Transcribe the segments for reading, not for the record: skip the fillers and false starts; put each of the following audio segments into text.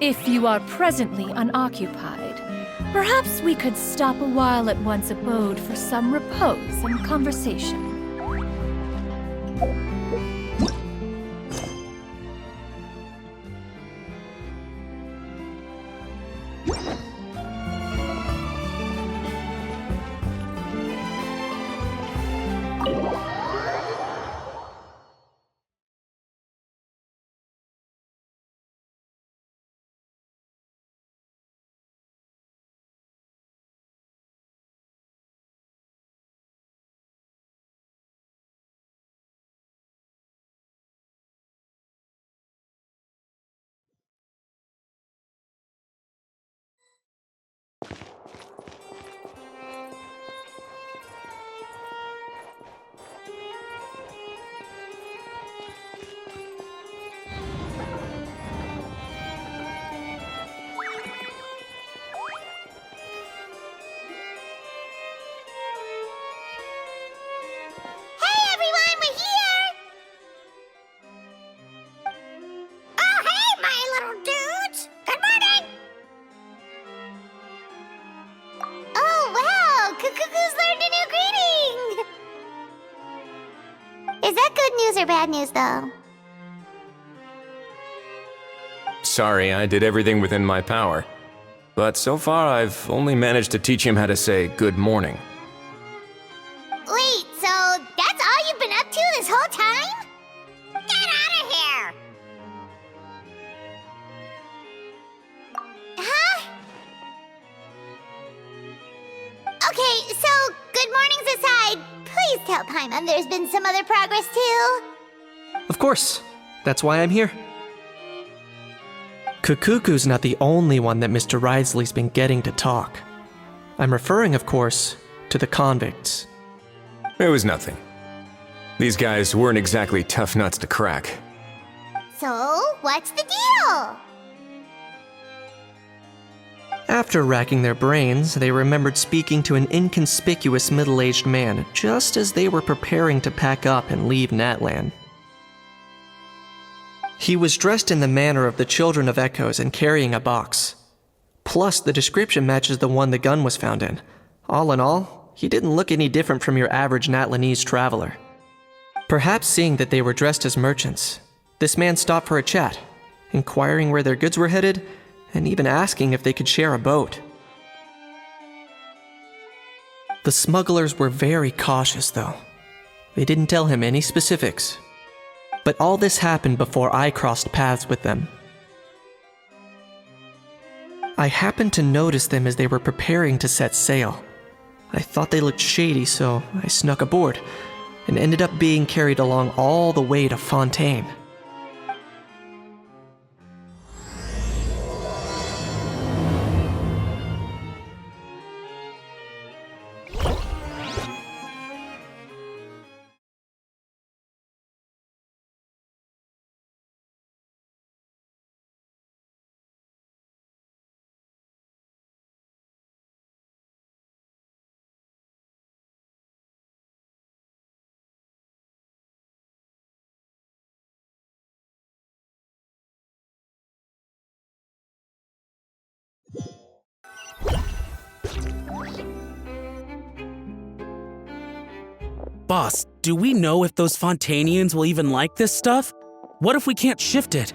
If you are presently unoccupied, perhaps we could stop a while at one's abode for some repose and conversation. Is that good news or bad news, though? Sorry, I did everything within my power. But so far, I've only managed to teach him how to say good morning. Wait, so that's all you've been up to this whole time? Get out of here! Huh? Okay, so good mornings aside, please tell Paimon there's been some other progress too. Of course. That's why I'm here. Kukuku's not the only one that Mr. Risley's been getting to talk. I'm referring, of course, to the convicts. It was nothing. These guys weren't exactly tough nuts to crack. So, what's the deal? After racking their brains, they remembered speaking to an inconspicuous middle-aged man just as they were preparing to pack up and leave Natlan. He was dressed in the manner of the Children of Echoes and carrying a box. Plus, the description matches the one the gun was found in. All in all, he didn't look any different from your average Natlanese traveler. Perhaps seeing that they were dressed as merchants, this man stopped for a chat, inquiring where their goods were headed, and even asking if they could share a boat. The smugglers were very cautious, though. They didn't tell him any specifics. But all this happened before I crossed paths with them. I happened to notice them as they were preparing to set sail. I thought they looked shady, so I snuck aboard, and ended up being carried along all the way to Fontaine. Boss, do we know if those Fontanians will even like this stuff? What if we can't shift it?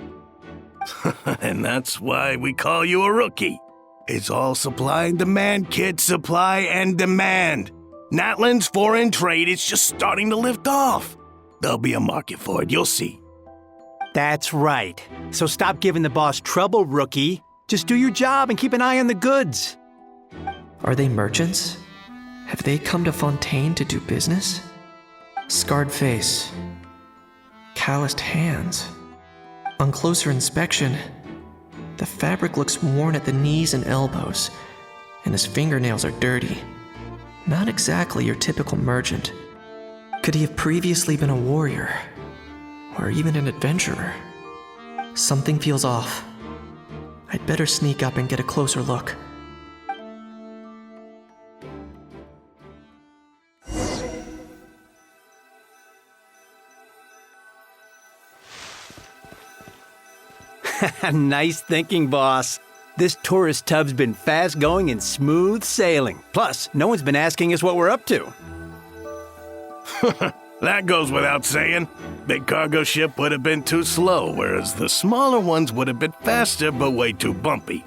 And that's why we call you a rookie. It's all supply and demand, kid. Supply and demand. Natlan's foreign trade is just starting to lift off. There'll be a market for it, you'll see. That's right. So stop giving the boss trouble, rookie. Just do your job and keep an eye on the goods. Are they merchants? Have they come to Fontaine to do business? Scarred face. Calloused hands. On closer inspection, the fabric looks worn at the knees and elbows, and his fingernails are dirty. Not exactly your typical merchant. Could he have previously been a warrior? Or even an adventurer? Something feels off. I'd better sneak up and get a closer look. Nice thinking, boss. This tourist tub's been fast going and smooth sailing. Plus, no one's been asking us what we're up to. That goes without saying. Big cargo ship would have been too slow, whereas the smaller ones would have been faster but way too bumpy.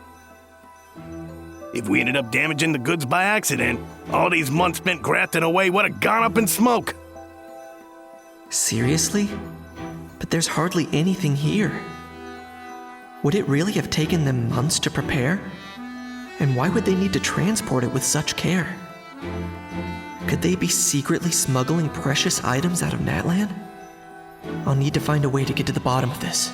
If we ended up damaging the goods by accident, all these months spent grafting away would have gone up in smoke. Seriously? But there's hardly anything here. Would it really have taken them months to prepare? And why would they need to transport it with such care? Could they be secretly smuggling precious items out of Natlan? I'll need to find a way to get to the bottom of this.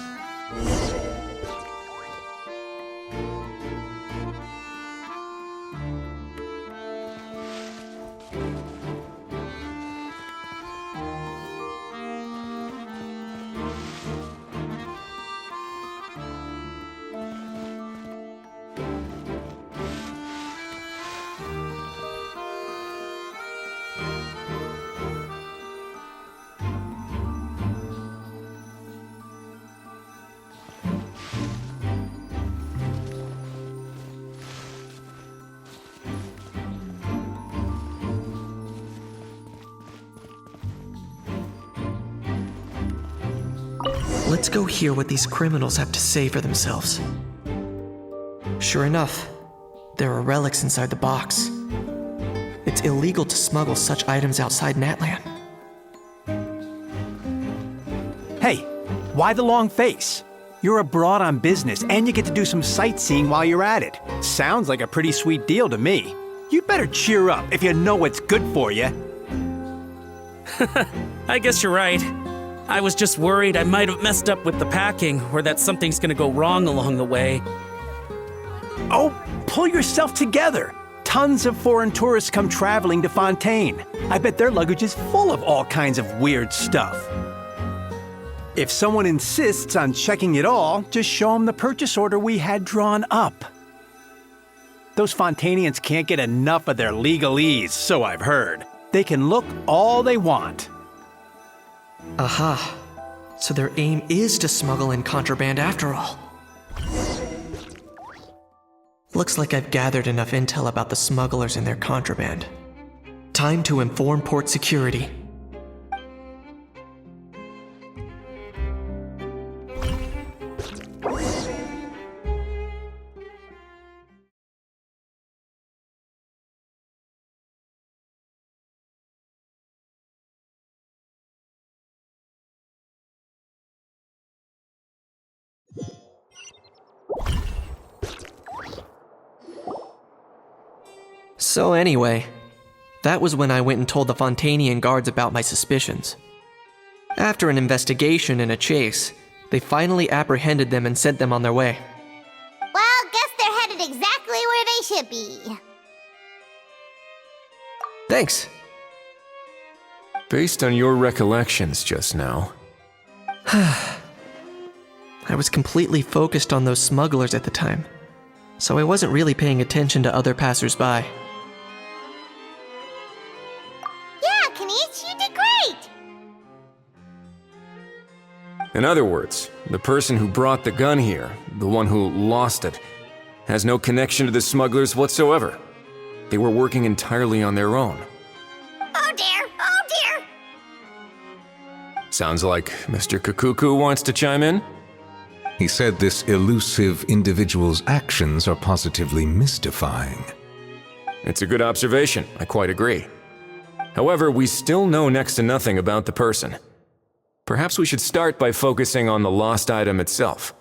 Let's go hear what these criminals have to say for themselves. Sure enough, there are relics inside the box. It's illegal to smuggle such items outside Natlan. Hey, why the long face? You're abroad on business and you get to do some sightseeing while you're at it. Sounds like a pretty sweet deal to me. You better cheer up if you know what's good for you. I guess you're right. I was just worried I might have messed up with the packing, or that something's gonna go wrong along the way. Oh, pull yourself together. Tons of foreign tourists come traveling to Fontaine. I bet their luggage is full of all kinds of weird stuff. If someone insists on checking it all, just show them the purchase order we had drawn up. Those Fontainians can't get enough of their legalese, so I've heard. They can look all they want. Aha. So their aim is to smuggle in contraband after all. Looks like I've gathered enough intel about the smugglers and their contraband. Time to inform port security. So anyway, that was when I went and told the Fontainian guards about my suspicions. After an investigation and a chase, they finally apprehended them and sent them on their way. Well, guess they're headed exactly where they should be. Thanks. Based on your recollections just now, I was completely focused on those smugglers at the time, so I wasn't really paying attention to other passersby. Yeah, Kanish, you did great! in other words, the person who brought the gun here, the one who lost it, has no connection to the smugglers whatsoever. They were working entirely on their own. Oh dear, oh dear! Sounds like Mr. Kakuku wants to chime in? He said this elusive individual's actions are positively mystifying. It's a good observation, I quite agree. However, we still know next to nothing about the person. Perhaps we should start by focusing on the lost item itself.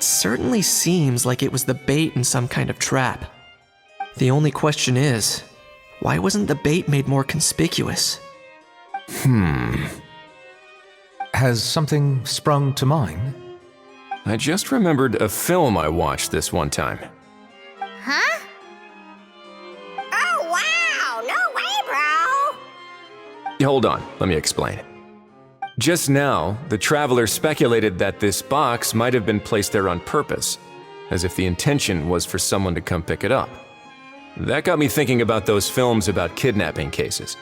It certainly seems like it was the bait in some kind of trap. The only question is, why wasn't the bait made more conspicuous? Has something sprung to mind? I just remembered a film I watched this one time. Huh? Oh, wow! No way, bro! Hold on, let me explain. Just now, the traveler speculated that this box might have been placed there on purpose, as if the intention was for someone to come pick it up. That got me thinking about those films about kidnapping cases.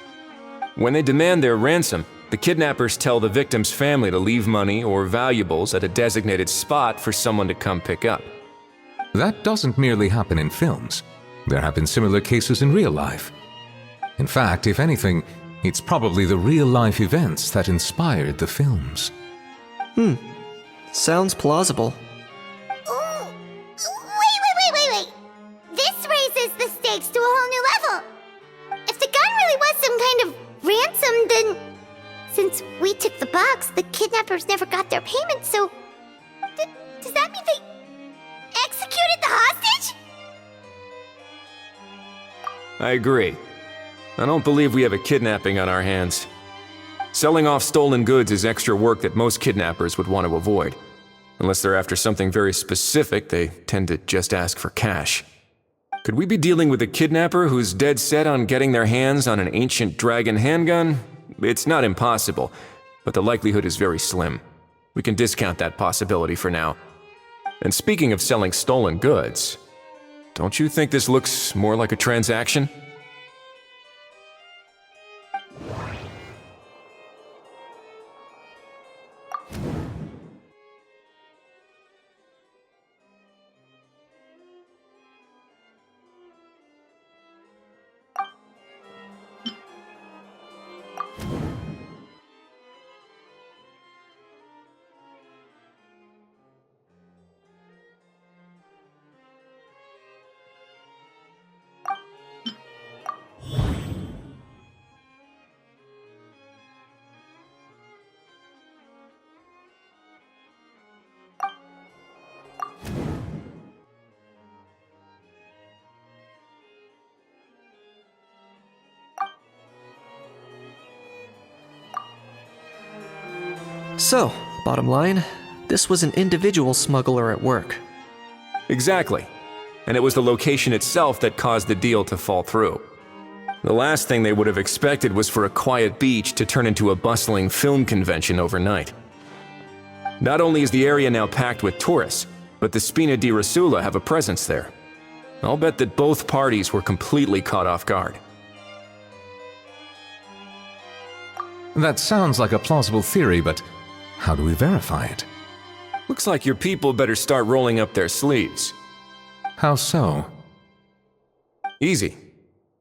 When they demand their ransom, the kidnappers tell the victim's family to leave money or valuables at a designated spot for someone to come pick up. That doesn't merely happen in films. There have been similar cases in real life. In fact, if anything, it's probably the real-life events that inspired the films. Sounds plausible. Ooh. Wait. This raises the stakes to a whole new level. If the gun really was some kind of ransom, then since we took the box, the kidnappers never got their payment, so does that mean they executed the hostage? I agree. I don't believe we have a kidnapping on our hands. Selling off stolen goods is extra work that most kidnappers would want to avoid. Unless they're after something very specific, they tend to just ask for cash. Could we be dealing with a kidnapper who's dead set on getting their hands on an ancient dragon handgun? It's not impossible, but the likelihood is very slim. We can discount that possibility for now. And speaking of selling stolen goods, don't you think this looks more like a transaction? So, bottom line, this was an individual smuggler at work. Exactly. And it was the location itself that caused the deal to fall through. The last thing they would have expected was for a quiet beach to turn into a bustling film convention overnight. Not only is the area now packed with tourists, but the Spina di Rosula have a presence there. I'll bet that both parties were completely caught off guard. That sounds like a plausible theory, but how do we verify it? Looks like your people better start rolling up their sleeves. How so? Easy.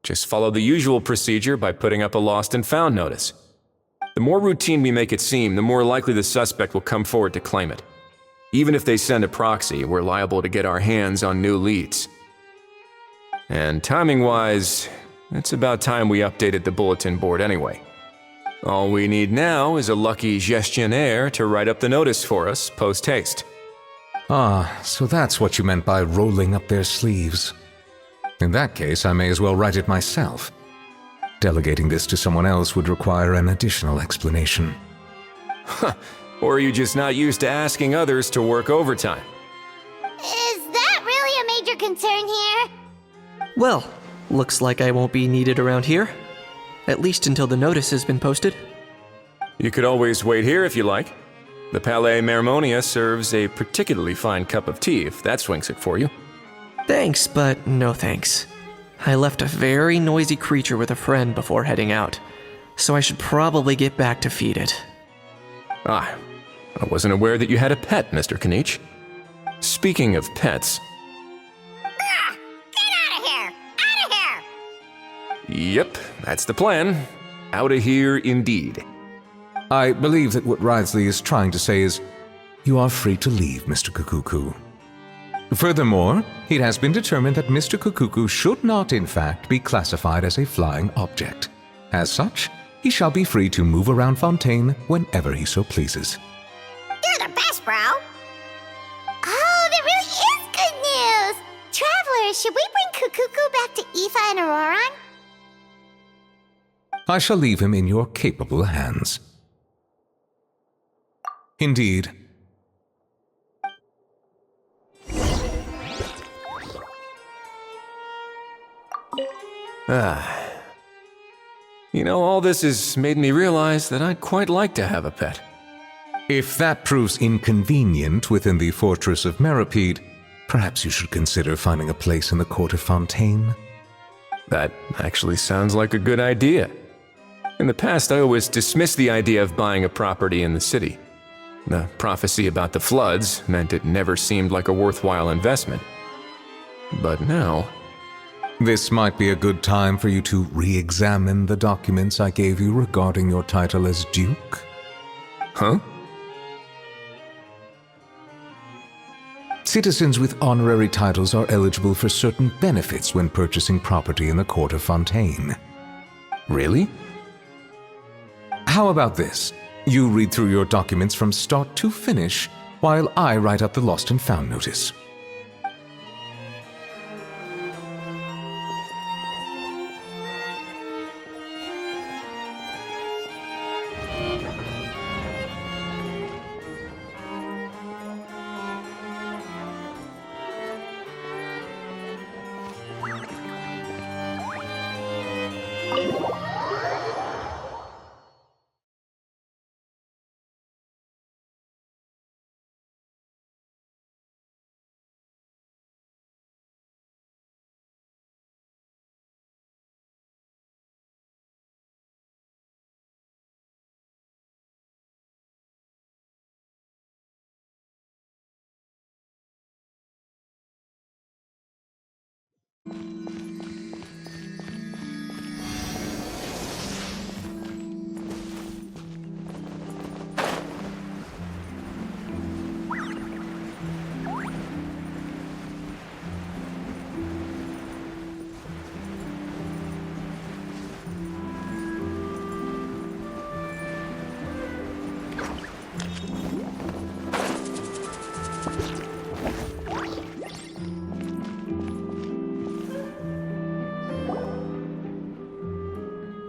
Just follow the usual procedure by putting up a lost and found notice. The more routine we make it seem, the more likely the suspect will come forward to claim it. Even if they send a proxy, we're liable to get our hands on new leads. And timing-wise, it's about time we updated the bulletin board anyway. All we need now is a lucky gestionnaire to write up the notice for us post-haste. Ah, so that's what you meant by rolling up their sleeves. In that case, I may as well write it myself. Delegating this to someone else would require an additional explanation. Or are you just not used to asking others to work overtime? Is that really a major concern here? Well, looks like I won't be needed around here. At least until the notice has been posted. You could always wait here if you like. The Palais Mermonia serves a particularly fine cup of tea if that swings it for you. Thanks, but no thanks. I left a very noisy creature with a friend before heading out, so I should probably get back to feed it. Ah, I wasn't aware that you had a pet, Mr. Kanich. Speaking of pets... Get out of here! Out of here! Yep, that's the plan. Out of here indeed. I believe that what Wriothesley is trying to say is, you are free to leave, Mr. Kukuku. Furthermore, it has been determined that Mr. Kukuku should not, in fact, be classified as a flying object. As such, he shall be free to move around Fontaine whenever he so pleases. You're the best, bro! Oh, should we bring Kukuku back to Aoife and Auroron? I shall leave him in your capable hands. Indeed. You know, all this has made me realize that I'd quite like to have a pet. If that proves inconvenient within the fortress of Meripede, perhaps you should consider finding a place in the court of Fontaine. That actually sounds like a good idea. In the past, I always dismissed the idea of buying a property in the city. The prophecy about the floods meant it never seemed like a worthwhile investment. But now... This might be a good time for you to re-examine the documents I gave you regarding your title as Duke. Huh? Citizens with honorary titles are eligible for certain benefits when purchasing property in the court of Fontaine. Really? How about this? You read through your documents from start to finish, while I write up the lost and found notice.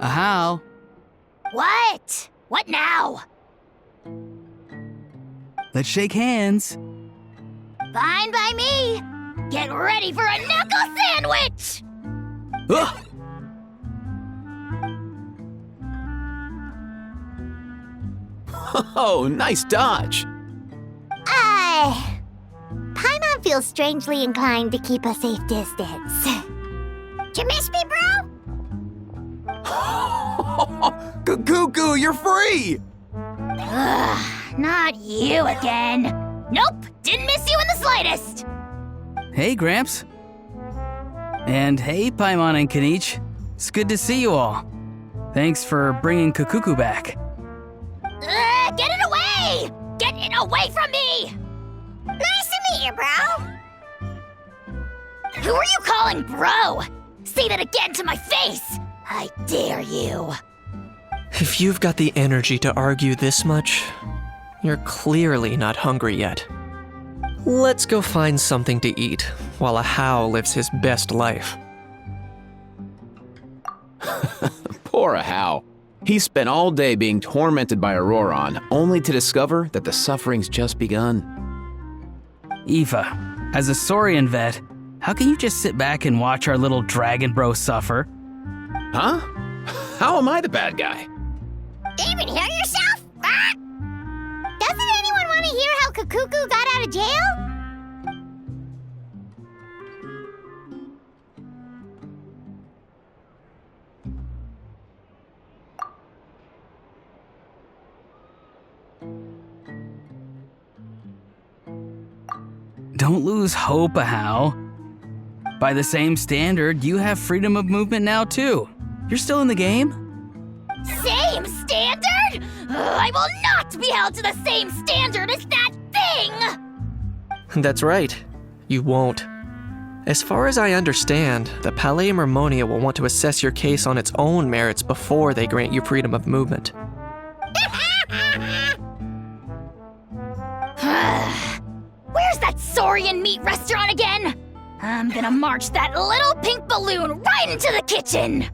How? What? What now? Let's shake hands. Fine by me. Get ready for a knuckle sandwich! Ugh. Oh, nice dodge. Paimon feels strangely inclined to keep a safe distance. You miss me, bro? Cuckoo, you're free! Ugh, not you again. Nope, didn't miss you in the slightest. Hey, Gramps. And hey, Paimon and Kanich. It's good to see you all. Thanks for bringing Kukuku back. Get it away! Get it away from me! Nice to meet you, bro. Who are you calling bro? Say that again to my face! I dare you. If you've got the energy to argue this much, you're clearly not hungry yet. Let's go find something to eat while a How lives his best life. Poor How. He spent all day being tormented by Auroron, only to discover that the suffering's just begun. Aoife, as a Saurian vet, how can you just sit back and watch our little dragon bro suffer? Huh? How am I the bad guy? Even hear yourself? Ah! Doesn't anyone want to hear how Kukuku got out of jail? Don't lose hope, How. By the same standard, you have freedom of movement now too. You're still in the game? Same standard? I will not be held to the same standard as that thing! That's right. You won't. As far as I understand, the Palais Mermonia will want to assess your case on its own merits before they grant you freedom of movement. Where's that Saurian meat restaurant again? I'm gonna march that little pink balloon right into the kitchen!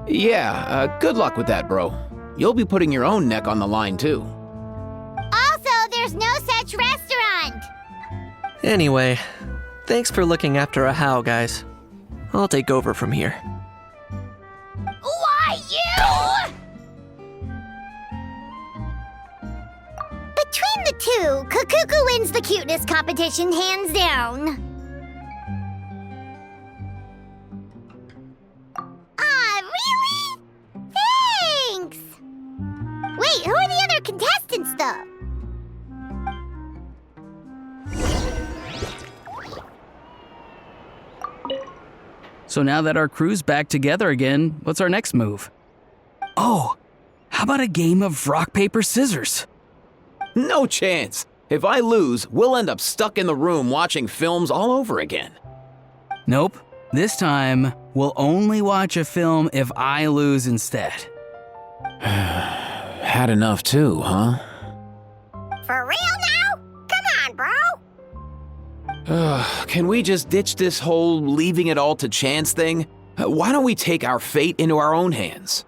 Yeah, good luck with that, bro. You'll be putting your own neck on the line, too. Also, there's no such restaurant. Anyway, thanks for looking after a How, guys. I'll take over from here. Why, you? Between the two, Kukuku wins the cuteness competition hands down. Ah, really? Thanks! Wait, who are the other contestants, though? So now that our crew's back together again, what's our next move? Oh, how about a game of rock, paper, scissors? No chance. If I lose, we'll end up stuck in the room watching films all over again. Nope. This time, we'll only watch a film if I lose instead. Had enough too, huh? For real now? Come on, bro! Can we just ditch this whole leaving it all to chance thing? Why don't we take our fate into our own hands?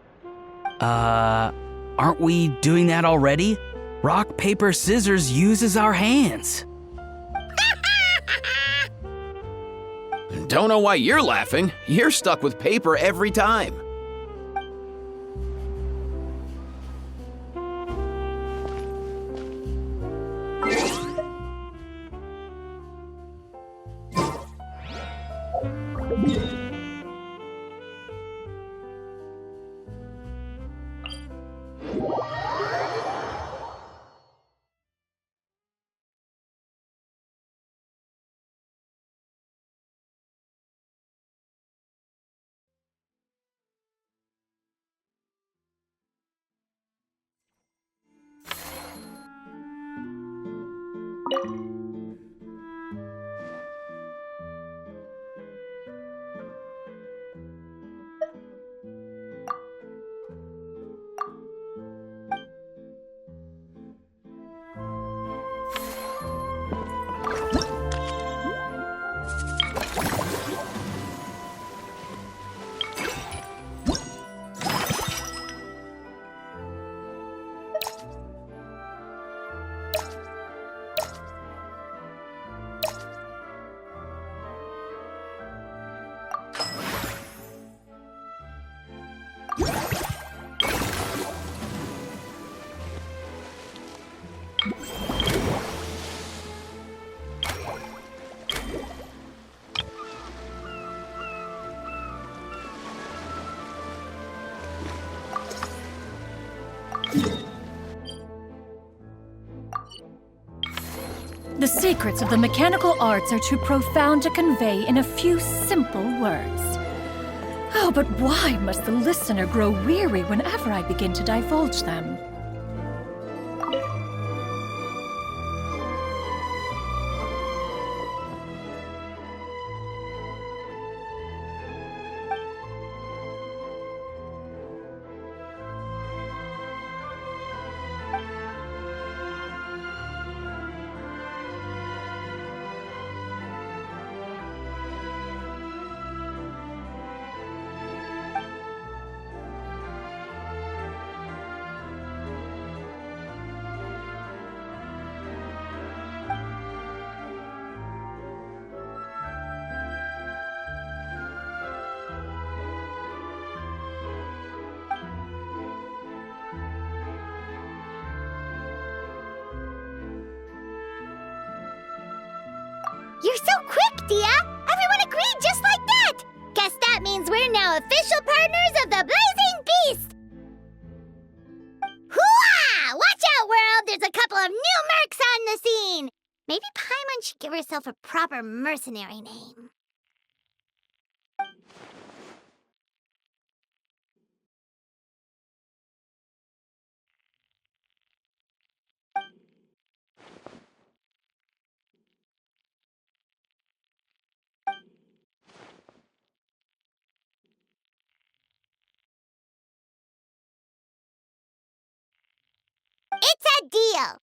Aren't we doing that already? Rock, paper, scissors uses our hands. Don't know why you're laughing. You're stuck with paper every time. The secrets of the mechanical arts are too profound to convey in a few simple words. Oh, but why must the listener grow weary whenever I begin to divulge them? You're so quick, Dia! Everyone agreed just like that! Guess that means we're now official partners of the Blazing Beast! Hooah! Watch out, world! There's a couple of new mercs on the scene! Maybe Paimon should give herself a proper mercenary name. It's a deal!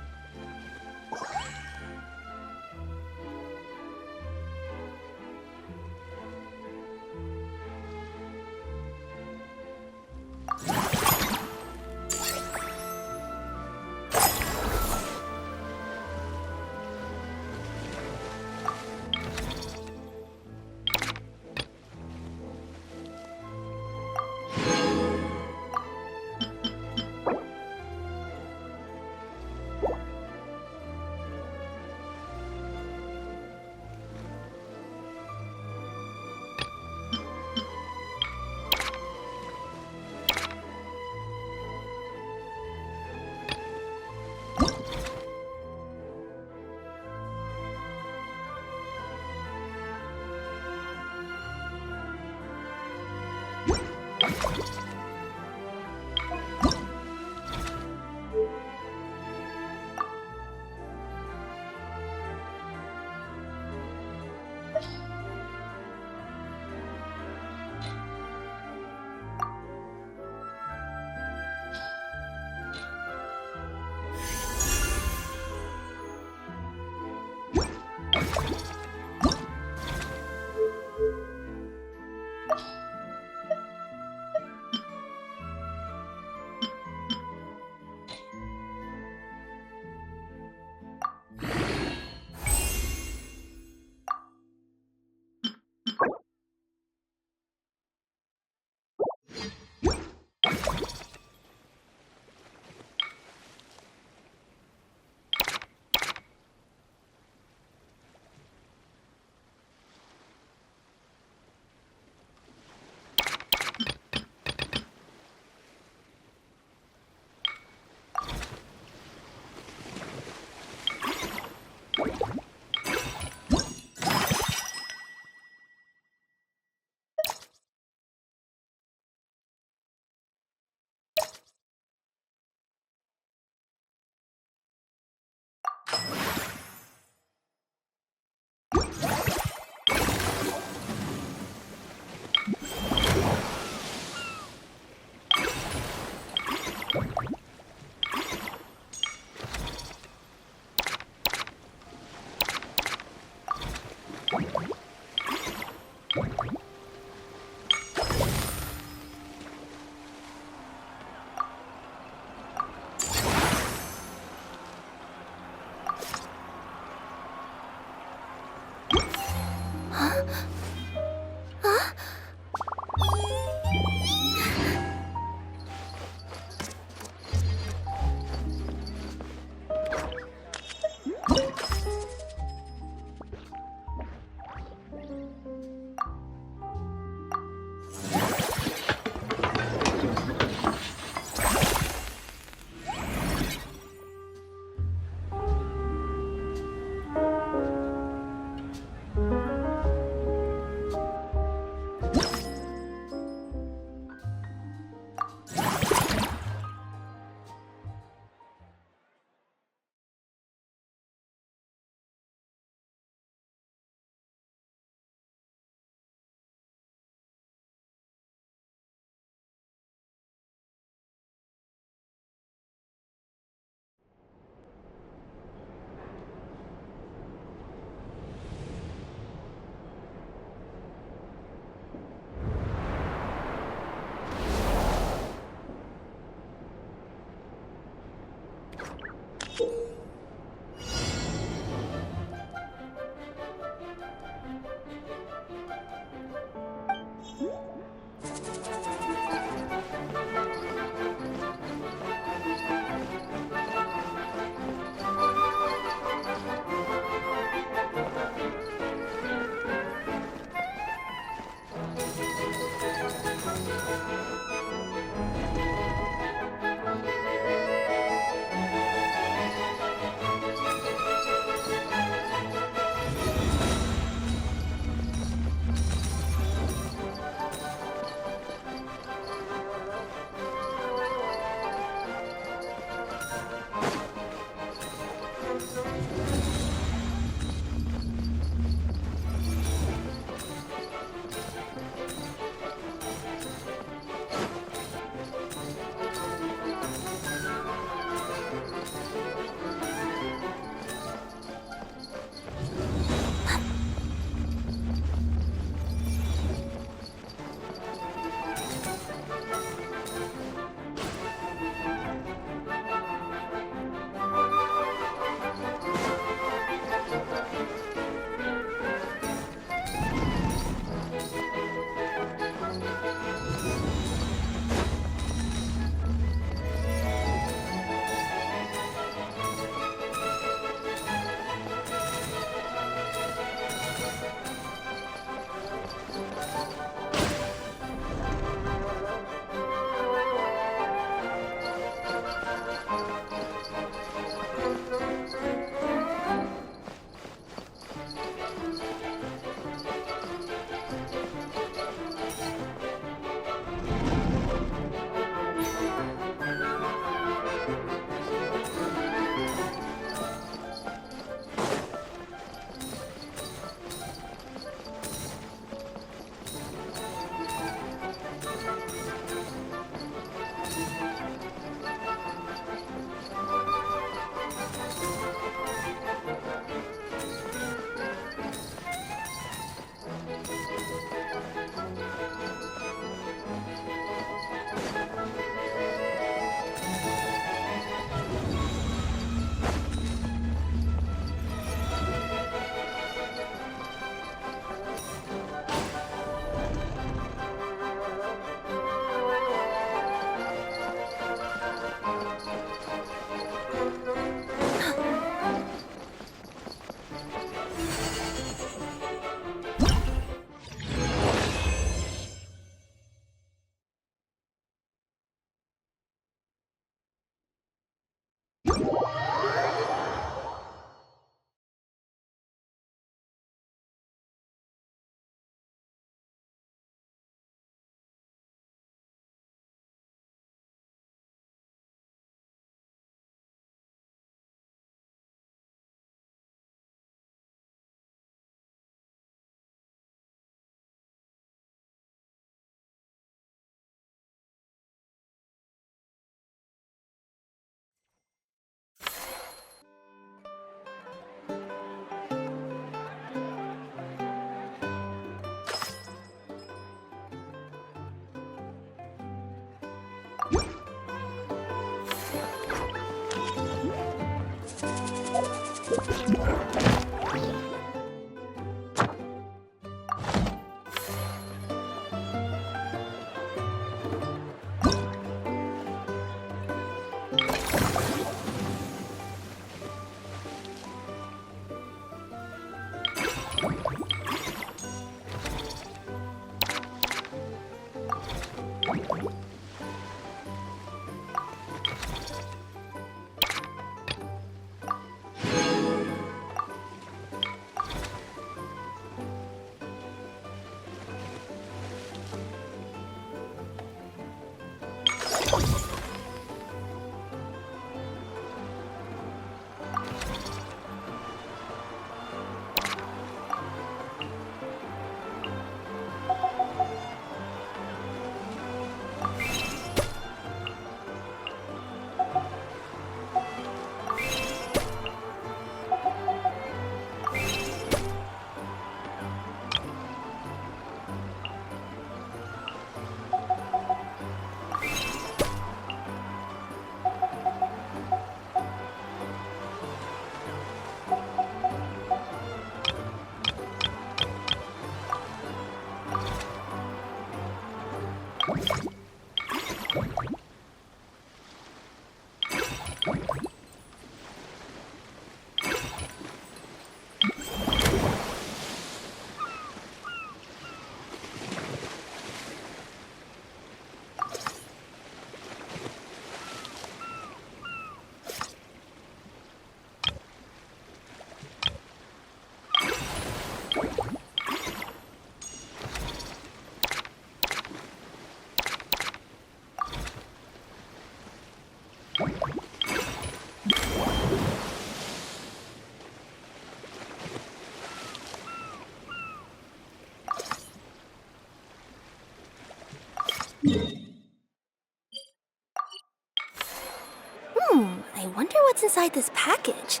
I wonder what's inside this package.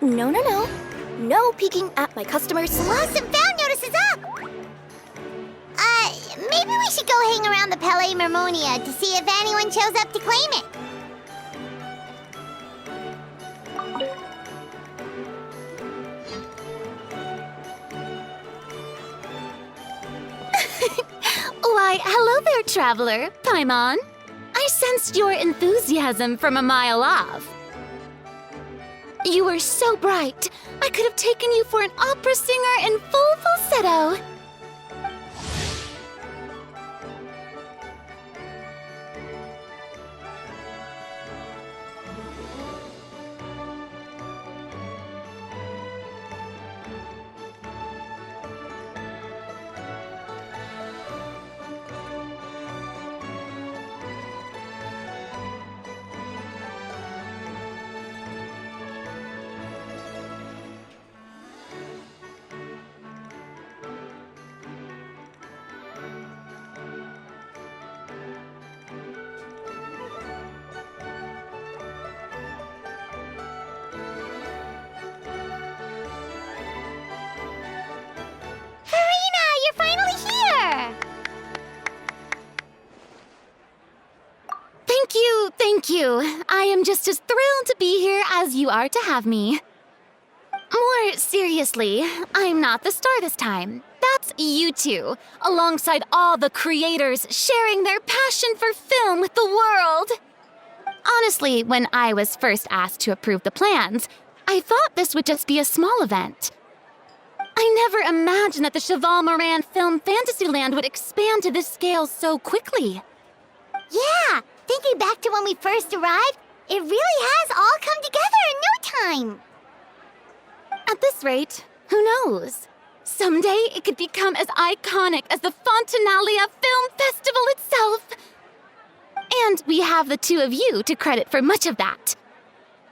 No. No peeking at my customers. Lost and found notice is up! Maybe we should go hang around the Palais Mermonia to see if anyone shows up to claim it. Why, hello there, traveler. Paimon. I sensed your enthusiasm from a mile off. You were so bright, I could have taken you for an opera singer in full falsetto. Thank you. I am just as thrilled to be here as you are to have me. More seriously, I'm not the star this time. That's you two, alongside all the creators sharing their passion for film with the world. Honestly, when I was first asked to approve the plans, I thought this would just be a small event. I never imagined that the Cheval Moran film Fantasyland would expand to this scale so quickly. Yeah, thinking back to when we first arrived, it really has all come together in no time. At this rate, who knows? Someday it could become as iconic as the Fontanalia Film Festival itself. And we have the two of you to credit for much of that.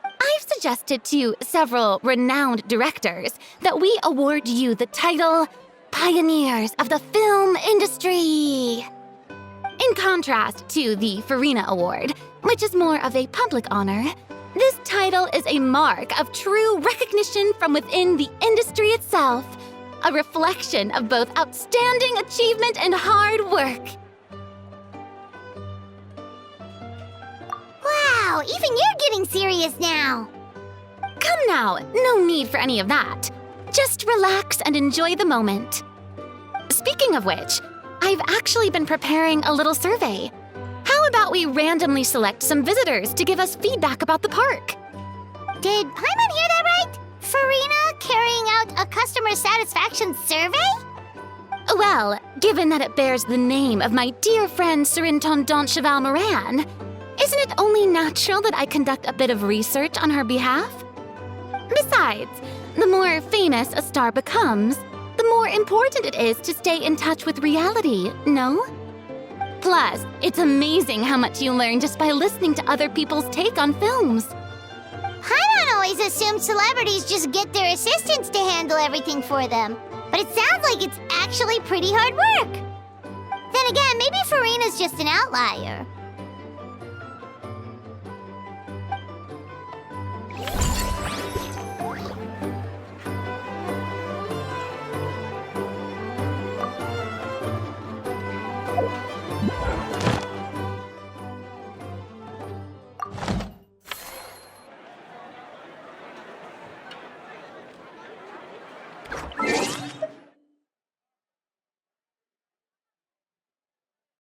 I've suggested to several renowned directors that we award you the title Pioneers of the Film Industry. In contrast to the Furina Award, which is more of a public honor, this title is a mark of true recognition from within the industry itself, a reflection of both outstanding achievement and hard work. Wow, even you're getting serious now. Come now. No need for any of that. Just relax and enjoy the moment. Speaking of which, I've actually been preparing a little survey. How about we randomly select some visitors to give us feedback about the park? Did Paimon hear that right? Furina carrying out a customer satisfaction survey? Well, given that it bears the name of my dear friend Surintendant Cheval Moran, isn't it only natural that I conduct a bit of research on her behalf? Besides, the more famous a star becomes, the more important it is to stay in touch with reality, no? Plus, it's amazing how much you learn just by listening to other people's take on films. Paimon always assumed celebrities just get their assistants to handle everything for them. But it sounds like it's actually pretty hard work. Then again, maybe Furina's just an outlier.